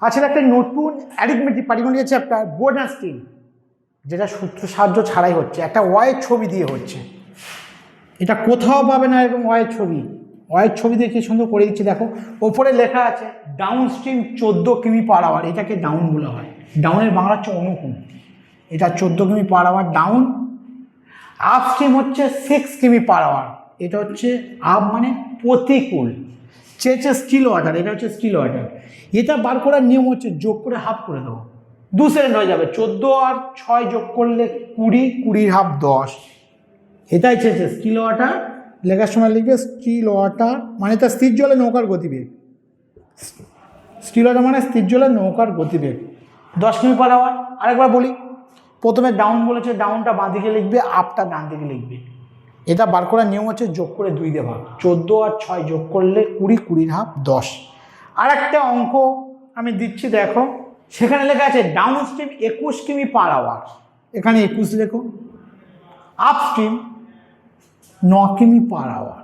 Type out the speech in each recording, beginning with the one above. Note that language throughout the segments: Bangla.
আচ্ছা, একটা নতুন অ্যারিথমেটিক পাটিগণিতের চ্যাপ্টার বোর্ড অ্যান্ড স্টিম, যেটা সূত্র সাহায্য ছাড়াই হচ্ছে, একটা ওয়ের ছবি দিয়ে হচ্ছে। এটা কোথাও পাবে না এরকম ওয়ের ছবি। ওয়ের ছবি দিয়ে কি সুন্দর করে দিচ্ছি দেখো। ওপরে লেখা আছে ডাউন স্ট্রিম 14 কিমি পার আওয়ার, এটাকে ডাউন বলা হয়। ডাউনের বাংলা হচ্ছে অনুকূল। এটা 14 কিমি per hour down. Up stream হচ্ছে 6 কিমি পার আওয়ার, এটা হচ্ছে আপ মানে প্রতিকূল। চেয়েছে স্টিল ওয়াটার, এটা হচ্ছে স্টিল ওয়াটার। এটা বার করার নিয়ম হচ্ছে যোগ করে হাফ করে দেবো, 2 সেকেন্ড হয়ে যাবে। 14 আর 6 যোগ করলে 20, 20 হাফ 10। এটাই চেয়েছে স্টিল ওয়াটার। লেখার সময় লিখবে স্টিল ওয়াটার মানে তার স্থির জলে নৌকার গতিবেগ। স্টিল ওয়াটার মানে স্থির জলে নৌকার গতিবেগ 10 কিমি পার আওয়ার। আরেকবার বলি, প্রথমে ডাউন বলেছে, ডাউনটা বাঁ দিকে লিখবে, আপটা ডান দিকে লিখবে। এটা বার করার নিয়ম হচ্ছে যোগ করে 2 দিয়ে ভাগ। 14 আর 6 যোগ করলে 20, 20 হাফ 10। আর একটা অঙ্ক আমি দিচ্ছি দেখো, সেখানে লেখা আছে ডাউন স্ট্রিম 21 কিমি পার আওয়ার, এখানে 21 লেখো। আপ স্ট্রিম 9 কিমি পার আওয়ার।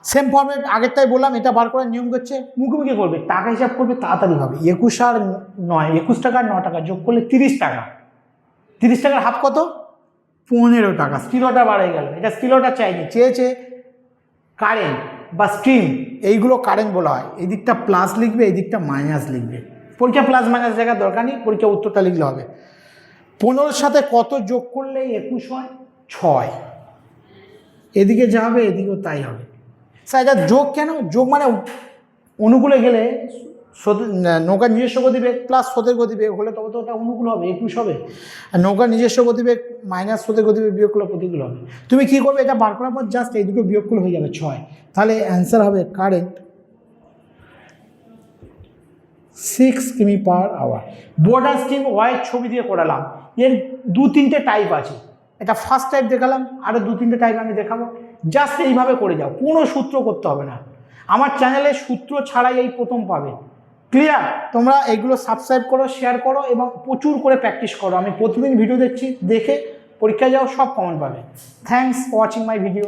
সেম ফর্মেট আগেরটাই বললাম। এটা বার করার নিয়ম হচ্ছে মুখোমুখি করবে, টাকা হিসাব করবে, তাড়াতাড়ি হবে। 21 আর 9, 21 টাকা আর 9 টাকা যোগ করলে 30 টাকা। 30 টাকার হাফ কত? 15 টাকা। স্টিল ওয়াটার বার হয়ে গেল। এটা স্টিল ওয়াটার চাইনি, চেয়েছে কারেন্ট বা স্ট্রিম, এইগুলো কারেন্ট বলা হয়। এই দিকটা প্লাস লিখবে, এই দিকটা মাইনাস লিখবে। পরীক্ষা প্লাস মাইনাস দেখার দরকার নেই, পরীক্ষা উত্তরটা লিখলে হবে। 15-র সাথে কত যোগ করলে 21 হয়? 6। এদিকে যা হবে এদিকেও তাই হবে। স্যার এটা যোগ কেন? যোগ মানে অনুকূলে গেলে নৌকার নিজস্ব গতিবেগ প্লাস স্রোতের গতিবেগ হলে তবে তো ওটা অনুকূল হবে, 21 হবে। আর নৌকার নিজস্ব গতিবেগ মাইনাস স্রোতের গতিবেগ বিয়োগ করলে প্রতিকূল হবে। তুমি কী করবে, এটা বার করার পর জাস্ট এই দুটো বিয়োগ করলে হয়ে যাবে 6। তাহলে অ্যান্সার হবে কারেন্ট 6 কিমি per hour. Board and stream ওয়াইয়ের ছবি দিয়ে করালাম। এর 2-3টে টাইপ আছে। এটা ফার্স্ট টাইপ দেখালাম, আরও 2-3টে টাইপ আমি দেখাবো। জাস্ট এইভাবে করে যাও, কোনো সূত্র করতে হবে না। আমার চ্যানেলে সূত্র ছাড়াই এই প্রথম পাবে। ক্লিয়ার? তোমরা এইগুলো সাবস্ক্রাইব করো, শেয়ার করো এবং প্রচুর করে প্র্যাকটিস করো। আমি প্রতিদিন ভিডিও দেখছি, দেখে পরীক্ষা যাও, সব কমন পাবে। Thanks for watching my video.